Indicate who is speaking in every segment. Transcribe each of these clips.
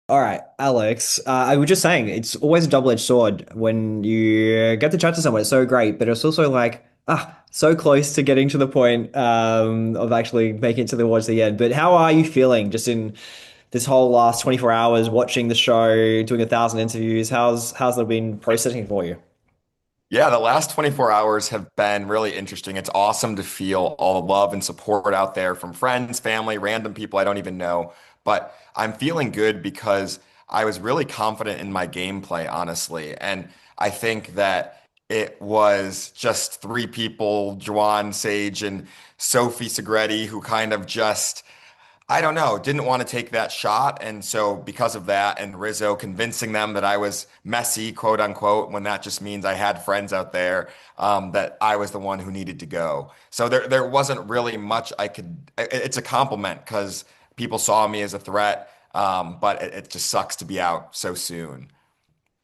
Speaker 1: All right, Alex. I was just saying, it's always a double-edged sword when you get to chat to someone. It's so great, but it's also like, so close to getting to the point of actually making it to towards the end. But how are you feeling just in this whole last 24 hours watching the show, doing 1,000 interviews? How's that been processing for you?
Speaker 2: Yeah, the last 24 hours have been really interesting. It's awesome to feel all the love and support out there from friends, family, random people I don't even know. But I'm feeling good because I was really confident in my gameplay, honestly. And I think that it was just three people, Juan, Sage, and Sophie Segretti, who kind of just I don't know, didn't want to take that shot. And so because of that and Rizzo convincing them that I was messy, quote unquote, when that just means I had friends out there, that I was the one who needed to go. So there wasn't really much I could, it's a compliment because people saw me as a threat. But it just sucks to be out so soon.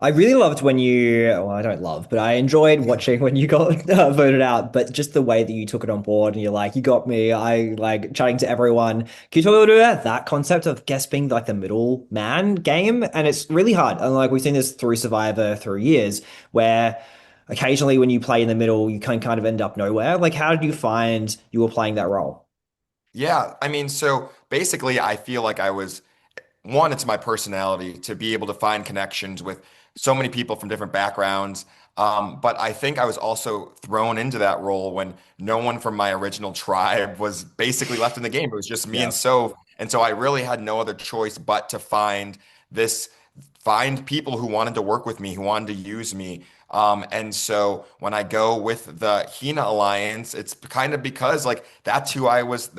Speaker 1: I really loved when well, I don't love, but I enjoyed watching when you got voted out. But just the way that you took it on board and you're like, you got me. I like chatting to everyone. Can you talk a little bit about that concept of guess being like the middle man game? And it's really hard. And like we've seen this through Survivor through years, where occasionally when you play in the middle, you can kind of end up nowhere. Like, how did you find you were playing that role?
Speaker 2: Yeah, I mean, so basically, I feel like I was one, it's my personality to be able to find connections with so many people from different backgrounds. But I think I was also thrown into that role when no one from my original tribe was basically left in the game. It was just me and
Speaker 1: Yeah.
Speaker 2: Soph. And so I really had no other choice but to this, find people who wanted to work with me, who wanted to use me. And so when I go with the Hina Alliance, it's kind of because like that's who I was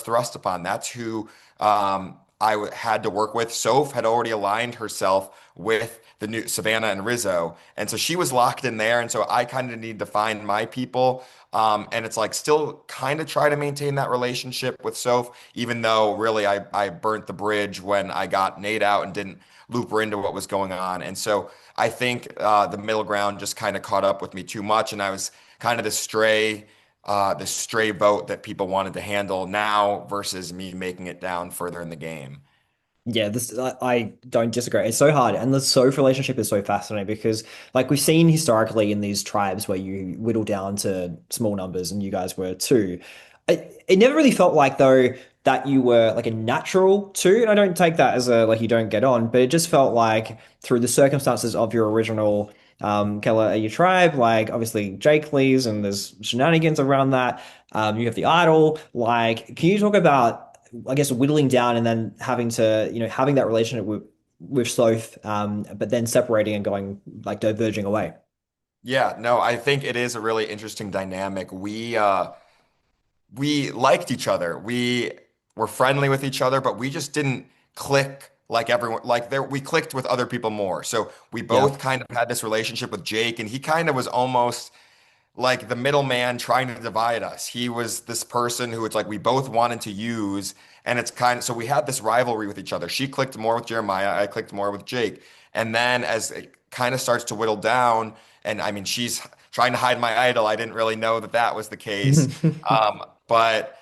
Speaker 2: thrust upon. That's who had to work with. Soph had already aligned herself with the new Savannah and Rizzo. And so she was locked in there. And so I kind of need to find my people. And it's like still kind of try to maintain that relationship with Soph, even though really I burnt the bridge when I got Nate out and didn't loop her into what was going on. And so I think the middle ground just kind of caught up with me too much. And I was kind of the stray vote that people wanted to handle now versus me making it down further in the game.
Speaker 1: Yeah, this I don't disagree. It's so hard, and the Soph relationship is so fascinating because, like, we've seen historically in these tribes where you whittle down to small numbers, and you guys were two. It never really felt like though that you were like a natural two, and I don't take that as a like you don't get on, but it just felt like through the circumstances of your original Keller your tribe, like obviously Jake leaves, and there's shenanigans around that. You have the idol. Like, can you talk about? I guess whittling down and then having to, having that relationship with Sloth, but then separating and going like diverging away.
Speaker 2: Yeah, no, I think it is a really interesting dynamic. We liked each other. We were friendly with each other, but we just didn't click like everyone like there we clicked with other people more. So we
Speaker 1: Yeah.
Speaker 2: both kind of had this relationship with Jake and he kind of was almost like the middleman trying to divide us. He was this person who it's like we both wanted to use, and it's kind of so we had this rivalry with each other. She clicked more with Jeremiah, I clicked more with Jake. And then as it kind of starts to whittle down, and I mean, she's trying to hide my idol. I didn't really know that that was the case. But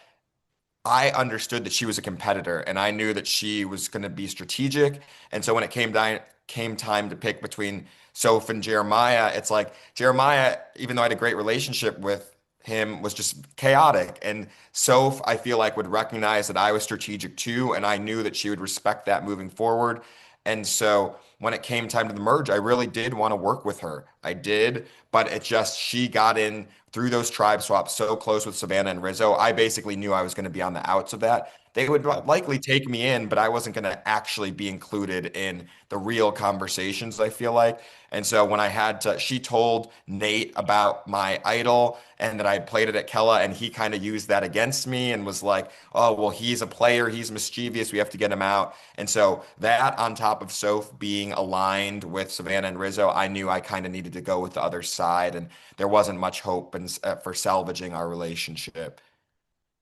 Speaker 2: I understood that she was a competitor and I knew that she was going to be strategic. And so when it came time to pick between Soph and Jeremiah, it's like Jeremiah, even though I had a great relationship with him, was just chaotic. And Soph, I feel like would recognize that I was strategic too, and I knew that she would respect that moving forward. And so when it came time to the merge, I really did want to work with her. I did, but it just she got in through those tribe swaps so close with Savannah and Rizzo. I basically knew I was going to be on the outs of that. They would likely take me in, but I wasn't going to actually be included in the real conversations, I feel like. And so when I had to, she told Nate about my idol and that I played it at Kella, and he kind of used that against me and was like, oh, well, he's a player, he's mischievous, we have to get him out. And so that on top of Soph being aligned with Savannah and Rizzo, I knew I kind of needed to go with the other side, and there wasn't much hope for salvaging our relationship.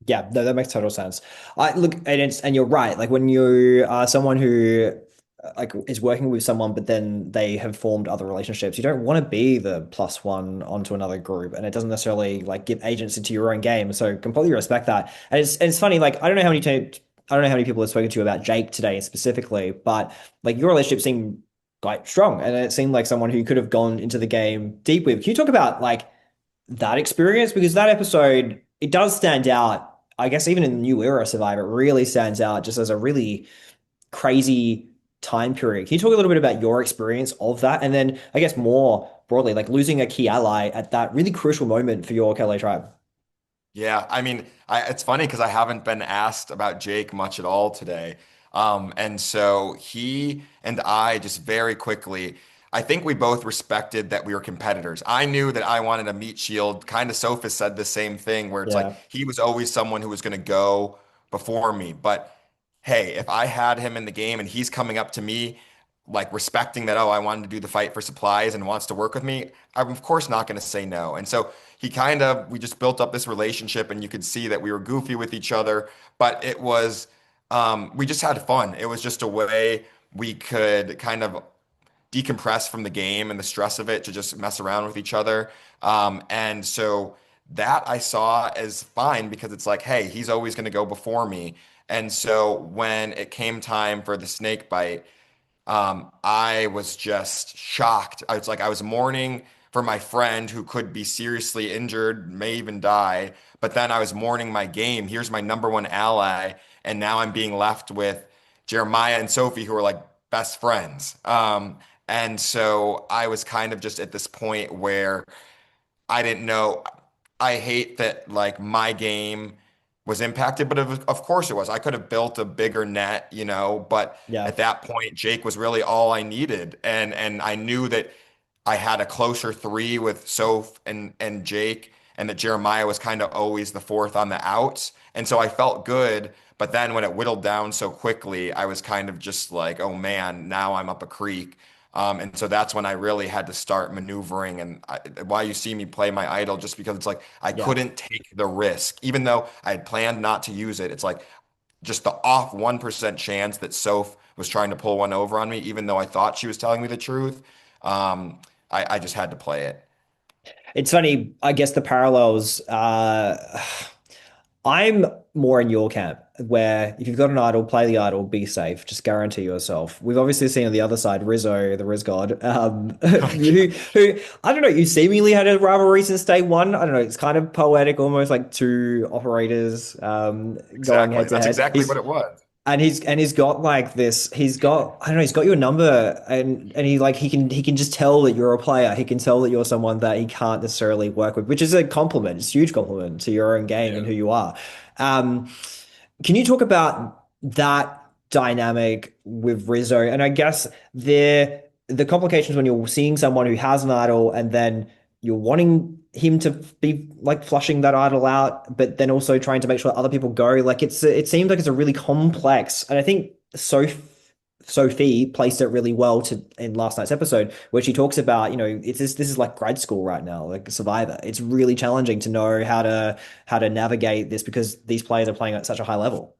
Speaker 1: Yeah, no, that makes total sense. I look, and you're right. Like when you are someone who like is working with someone, but then they have formed other relationships, you don't want to be the plus one onto another group, and it doesn't necessarily like give agents into your own game. So completely respect that. And it's funny. Like I don't know how many times. I don't know how many people have spoken to you about Jake today specifically, but like your relationship seemed quite strong, and it seemed like someone who could have gone into the game deep with. Can you talk about like that experience? Because that episode, it does stand out. I guess even in the new era Survivor, it really stands out just as a really crazy time period. Can you talk a little bit about your experience of that? And then I guess more broadly, like losing a key ally at that really crucial moment for your KLA tribe.
Speaker 2: Yeah, I mean, it's funny because I haven't been asked about Jake much at all today. And so he and I just very quickly, I think we both respected that we were competitors. I knew that I wanted a meat shield. Kind of Sophus said the same thing, where it's like
Speaker 1: Yeah,
Speaker 2: he was always someone who was going to go before me. But hey, if I had him in the game and he's coming up to me, like respecting that, oh, I wanted to do the fight for supplies and wants to work with me, I'm of course not going to say no. And so we just built up this relationship and you could see that we were goofy with each other, but we just had fun. It was just a way we could kind of decompress from the game and the stress of it to just mess around with each other. And so that I saw as fine because it's like, hey, he's always going to go before me. And so when it came time for the snake bite, I was just shocked. I was mourning for my friend who could be seriously injured, may even die. But then I was mourning my game. Here's my number one ally, and now I'm being left with Jeremiah and Sophie, who are like best friends. And so I was kind of just at this point where I didn't know. I hate that like my game was impacted, but of course it was. I could have built a bigger net, but
Speaker 1: yeah,
Speaker 2: at that point, Jake was really all I needed. And I knew that I had a closer three with Soph and Jake, and that Jeremiah was kind of always the fourth on the outs. And so I felt good. But then when it whittled down so quickly, I was kind of just like, oh man, now I'm up a creek. And so that's when I really had to start maneuvering and why you see me play my idol just because it's like I
Speaker 1: yeah.
Speaker 2: couldn't take the risk. Even though I had planned not to use it, it's like just the off 1% chance that Soph was trying to pull one over on me, even though I thought she was telling me the truth. I just had to play it.
Speaker 1: It's funny, I guess the parallels. I'm more in your camp, where if you've got an idol, play the idol, be safe, just guarantee yourself. We've obviously seen on the other side Rizzo, the Riz God, who I don't know, you seemingly had a rivalry since day one. I don't know, it's kind of poetic, almost like two operators going
Speaker 2: Exactly.
Speaker 1: head to
Speaker 2: That's
Speaker 1: head.
Speaker 2: exactly what it was.
Speaker 1: He's got like this, he's got, I don't know, he's got your number, and he can just tell that you're a player. He can tell that you're someone that he can't necessarily work with, which is a compliment. It's a huge compliment to your own game and
Speaker 2: Yeah.
Speaker 1: who you are. Um, can you talk about that dynamic with Rizzo? And I guess the complications when you're seeing someone who has an idol and then you're wanting him to be like flushing that idol out, but then also trying to make sure other people go. Like it seems like it's a really complex, and I think Sophie placed it really well to in last night's episode where she talks about, this is like grad school right now, like Survivor. It's really challenging to know how to navigate this because these players are playing at such a high level.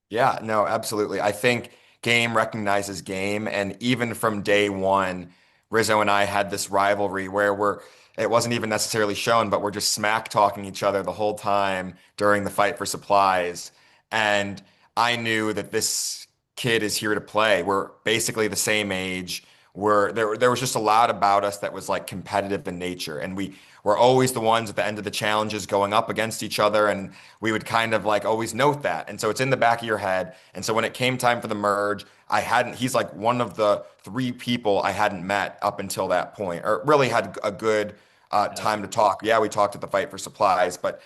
Speaker 2: Yeah, no, absolutely. I think game recognizes game. And even from day one, Rizzo and I had this rivalry where it wasn't even necessarily shown, but we're just smack talking each other the whole time during the fight for supplies. And I knew that this kid is here to play. We're basically the same age. There was just a lot about us that was like competitive in nature. And we were always the ones at the end of the challenges going up against each other. And we would kind of like always note that. And so it's in the back of your head. And so when it came time for the merge, he's like one of the three people I hadn't met up until that point, or really had a good
Speaker 1: Yeah,
Speaker 2: time to talk. Yeah, we talked at the fight for supplies, but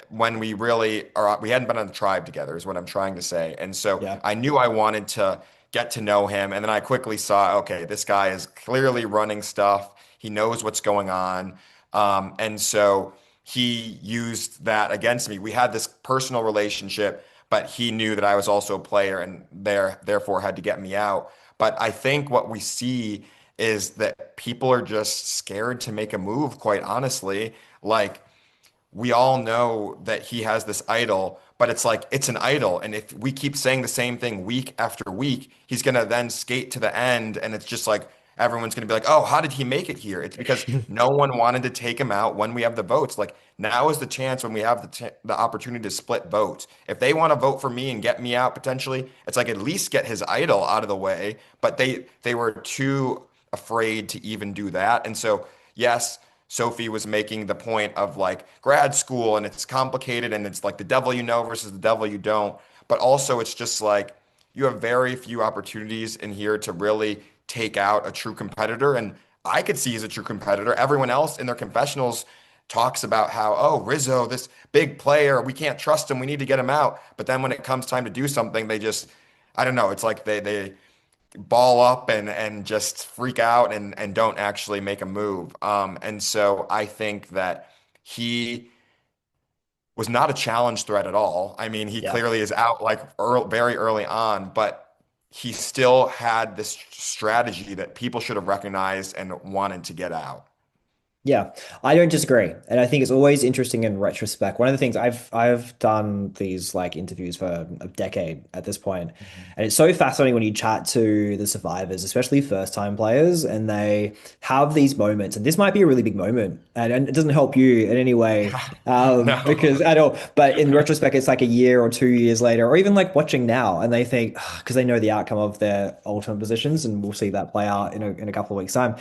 Speaker 2: when we hadn't been on the tribe together, is what I'm trying to say. And so
Speaker 1: yeah,
Speaker 2: I knew I wanted to get to know him. And then I quickly saw, okay, this guy is clearly running stuff. He knows what's going on. And so he used that against me. We had this personal relationship, but he knew that I was also a player and therefore had to get me out. But I think what we see is that people are just scared to make a move, quite honestly. Like we all know that he has this idol, but it's like it's an idol. And if we keep saying the same thing week after week, he's gonna then skate to the end. And it's just like everyone's going to be like, oh, how did he make it here? It's because no one wanted to take him out when we have the votes. Like now is the chance when we have the opportunity to split votes. If they want to vote for me and get me out potentially, it's like at least get his idol out of the way. But they were too afraid to even do that. And so, yes, Sophie was making the point of like grad school and it's complicated and it's like the devil you know versus the devil you don't. But also, it's just like you have very few opportunities in here to really take out a true competitor. And I could see he's a true competitor. Everyone else in their confessionals talks about how, oh, Rizzo, this big player, we can't trust him. We need to get him out. But then when it comes time to do something, they just, I don't know. It's like they ball up and just freak out and don't actually make a move. And so I think that he was not a challenge threat at all. I mean, he
Speaker 1: Yeah.
Speaker 2: clearly is out like very early on, but he still had this strategy that people should have recognized and wanted to get out.
Speaker 1: Yeah, I don't disagree, and I think it's always interesting in retrospect. One of the things I've done these like interviews for a decade at this point,
Speaker 2: Mhm.
Speaker 1: and it's so fascinating when you chat to the survivors, especially first time players, and they have these moments. And this might be a really big moment, and it doesn't help you in any way, because
Speaker 2: No.
Speaker 1: at all. But in retrospect, it's like a year or 2 years later, or even like watching now, and they think because they know the outcome of their ultimate positions, and we'll see that play out in a couple of weeks' time.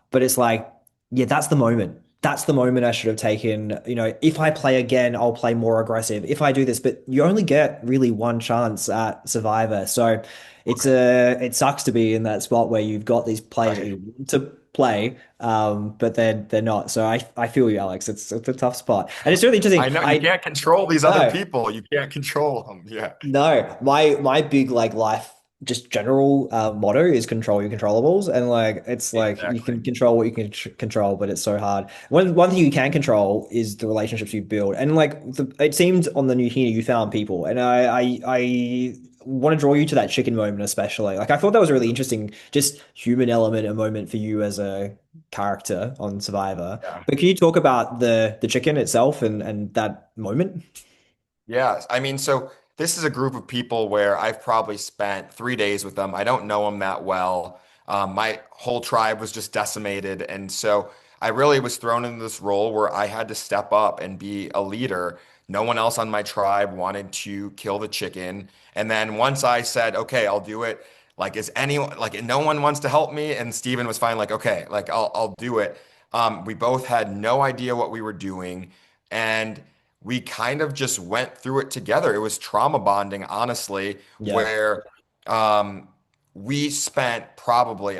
Speaker 1: But it's like yeah, that's the moment. That's the moment I should have taken. You know, if I play again, I'll play more aggressive. If I do this, but you only get really one chance at Survivor. So it sucks to be in that spot where you've got these players that
Speaker 2: Right.
Speaker 1: you want to play, but they're not. So I feel you, Alex. It's a tough spot. And it's really interesting.
Speaker 2: I know you
Speaker 1: I
Speaker 2: can't control these other
Speaker 1: no.
Speaker 2: people. You can't control them. Yeah,
Speaker 1: No, my big like life just general motto is control your controllables, and like it's like you
Speaker 2: exactly.
Speaker 1: can control what you can control, but it's so hard. One thing you can control is the relationships you build, and like it seemed on the new here you found people, and I want to draw you to that chicken moment especially. Like I thought that was a really interesting, just human element, a moment for you as a character on Survivor.
Speaker 2: Yeah.
Speaker 1: But can you talk about the chicken itself and that moment?
Speaker 2: Yeah, I mean, so this is a group of people where I've probably spent 3 days with them. I don't know them that well. My whole tribe was just decimated. And so I really was thrown into this role where I had to step up and be a leader. No one else on my tribe wanted to kill the chicken. And then once I said, okay, I'll do it, like, is anyone, like, no one wants to help me? And Steven was fine, like, okay, like, I'll do it. We both had no idea what we were doing. And we kind of just went through it together. It was trauma bonding, honestly,
Speaker 1: Yeah,
Speaker 2: where um, we spent probably,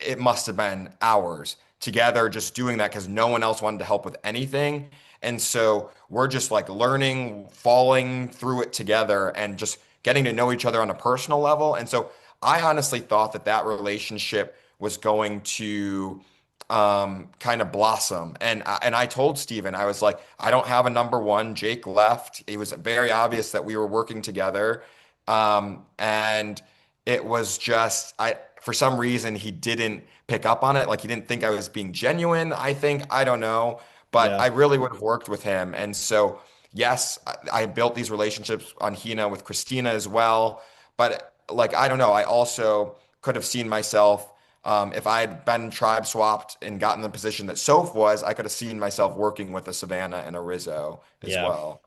Speaker 2: it must have been hours together just doing that because no one else wanted to help with anything. And so we're just like learning, falling through it together and just getting to know each other on a personal level. And so I honestly thought that that relationship was going to kind of blossom. And I told Steven, I was like, I don't have a number one. Jake left. It was very obvious that we were working together. And it was just I for some reason he didn't pick up on it. Like he didn't think I was being genuine, I think. I don't know. But
Speaker 1: yeah,
Speaker 2: I really would have worked with him. And so yes, I built these relationships on Hina with Christina as well. But like I don't know, I also could have seen myself if I had been tribe swapped and gotten the position that Soph was, I could have seen myself working with a Savannah and a Rizzo as
Speaker 1: yeah.
Speaker 2: well.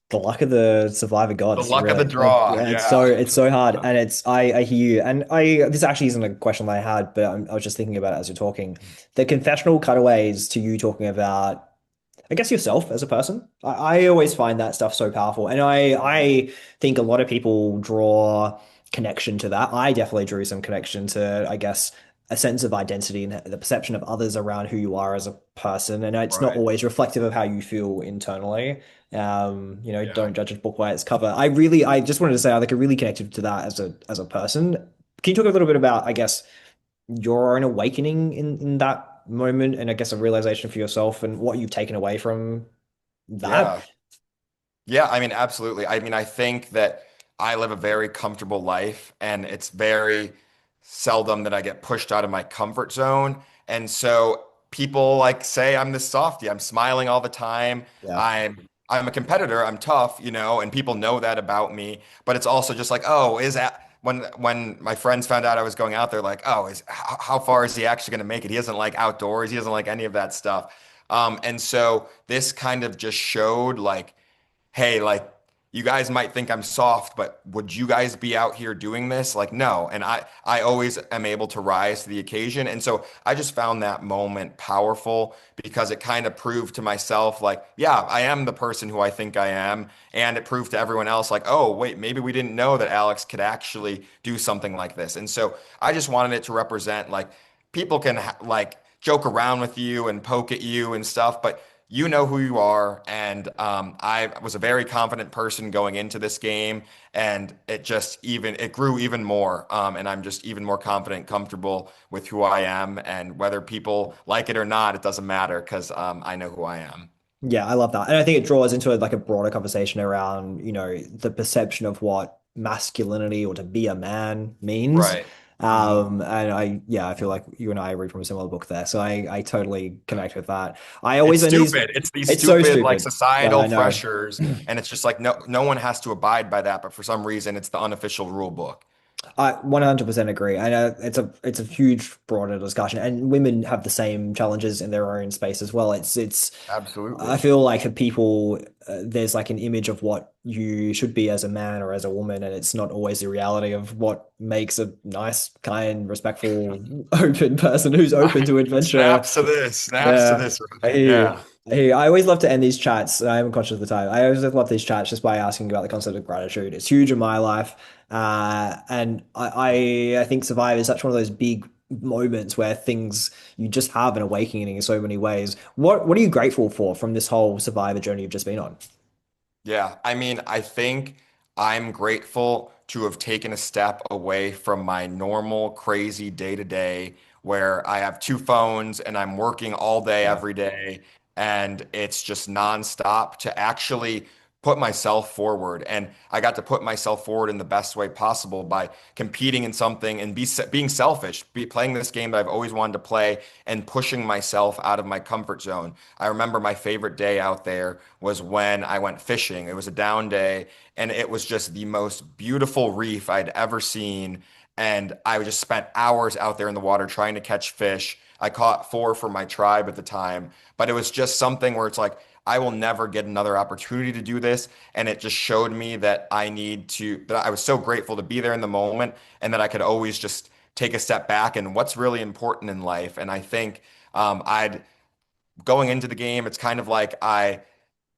Speaker 1: The luck of the survivor
Speaker 2: The
Speaker 1: gods,
Speaker 2: luck of the
Speaker 1: really.
Speaker 2: draw.
Speaker 1: Yeah,
Speaker 2: Yeah.
Speaker 1: it's so hard, and I hear you, and I this actually isn't a question that I had, but I was just thinking about it as you're talking. The confessional cutaways to you talking about I guess yourself as a person. I always find that stuff so powerful. And I think a lot of people draw connection to that. I definitely drew some connection to, I guess, a sense of identity and the perception of others around who you are as a person. And it's not
Speaker 2: Right.
Speaker 1: always reflective of how you feel internally.
Speaker 2: Yeah.
Speaker 1: Don't judge a book by its cover. I just wanted to say I like really connected to that as a person. Can you talk a little bit about, I guess, your own awakening in that moment and I guess a realization for yourself and what you've taken away from that?
Speaker 2: Yeah. Yeah, I mean, absolutely. I mean, I think that I live a very comfortable life, and it's very seldom that I get pushed out of my comfort zone. And so people like say I'm this softie. I'm smiling all the time.
Speaker 1: Yeah.
Speaker 2: I'm a competitor. I'm tough, and people know that about me. But it's also just like, oh, is that when my friends found out I was going out there, like, oh, how far is he actually going to make it? He doesn't like outdoors. He doesn't like any of that stuff. And so this kind of just showed like, hey, like you guys might think I'm soft, but would you guys be out here doing this? Like, no. And I always am able to rise to the occasion. And so I just found that moment powerful because it kind of proved to myself, like, yeah, I am the person who I think I am. And it proved to everyone else, like, oh, wait, maybe we didn't know that Alex could actually do something like this. And so I just wanted it to represent, like, people can like joke around with you and poke at you and stuff, but you know who you are. And I was a very confident person going into this game, and it grew even more. And I'm just even more confident, comfortable with who I am, and whether people like it or not, it doesn't matter because I know who I am.
Speaker 1: Yeah, I love that. And I think it draws into like a broader conversation around, the perception of what masculinity or to be a man means.
Speaker 2: Right. Hmm.
Speaker 1: And yeah, I feel like you and I read from a similar book there. So I totally connect with that. I always
Speaker 2: It's
Speaker 1: learn these,
Speaker 2: stupid. It's these
Speaker 1: it's so
Speaker 2: stupid like
Speaker 1: stupid. Yeah,
Speaker 2: societal
Speaker 1: I know.
Speaker 2: pressures, and it's just like no one has to abide by that, but for some reason it's the unofficial rule book.
Speaker 1: I 100% agree. I know it's a huge broader discussion, and women have the same challenges in their own space as well. It's I
Speaker 2: Absolutely.
Speaker 1: feel like for people, there's like an image of what you should be as a man or as a woman, and it's not always the reality of what makes a nice, kind, respectful, open person who's open to adventure.
Speaker 2: Snaps to this, snaps to
Speaker 1: Yeah,
Speaker 2: this,
Speaker 1: I
Speaker 2: right?
Speaker 1: hear you.
Speaker 2: Yeah.
Speaker 1: I hear you. I always love to end these chats. I'm conscious of the time. I always love these chats just by asking about the concept of gratitude. It's huge in my life, and I think Survivor is such one of those big moments where things you just have an awakening in so many ways. What are you grateful for from this whole Survivor journey you've just been on?
Speaker 2: Yeah, I mean, I think I'm grateful to have taken a step away from my normal, crazy day to day where I have two phones and I'm working all day,
Speaker 1: Yeah.
Speaker 2: every day, and it's just nonstop to actually put myself forward. And I got to put myself forward in the best way possible by competing in something and being selfish, playing this game that I've always wanted to play and pushing myself out of my comfort zone. I remember my favorite day out there was when I went fishing. It was a down day, and it was just the most beautiful reef I'd ever seen. And I just spent hours out there in the water trying to catch fish. I caught four for my tribe at the time, but it was just something where it's like, I will never get another opportunity to do this. And it just showed me that that I was so grateful to be there in the moment and that I could always just take a step back and what's really important in life. And I think I'd going into the game, it's kind of like I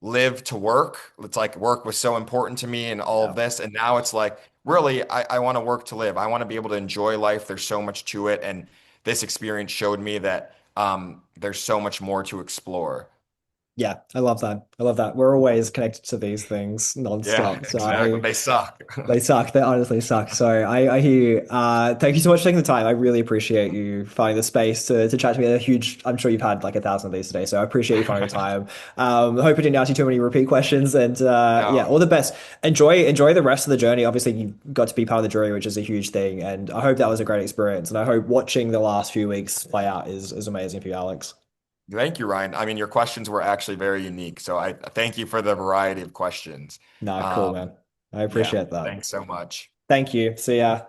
Speaker 2: live to work. It's like work was so important to me and all of
Speaker 1: Yeah.
Speaker 2: this. And now it's like, really, I want to work to live. I want to be able to enjoy life. There's so much to it. And this experience showed me that there's so much more to explore.
Speaker 1: Yeah, I love that. I love that. We're always connected to these things
Speaker 2: Yeah,
Speaker 1: nonstop. So
Speaker 2: exactly. They suck.
Speaker 1: they suck. They honestly suck. So I hear you. Thank you so much for taking the time. I really appreciate you finding the space to chat to me. A huge, I'm sure you've had like 1,000 of these today. So I appreciate you finding the time. I hope I didn't ask you too many repeat questions. And yeah,
Speaker 2: No,
Speaker 1: all the best. Enjoy the rest of the journey. Obviously, you got to be part of the jury, which is a huge thing. And I hope that was a great experience. And I hope watching the last few weeks play out is amazing for you, Alex.
Speaker 2: thank you, Ryan. I mean, your questions were actually very unique. So I thank you for the variety of questions.
Speaker 1: Nah, cool,
Speaker 2: Um,
Speaker 1: man. I
Speaker 2: yeah,
Speaker 1: appreciate that.
Speaker 2: thanks so much.
Speaker 1: Thank you. See ya.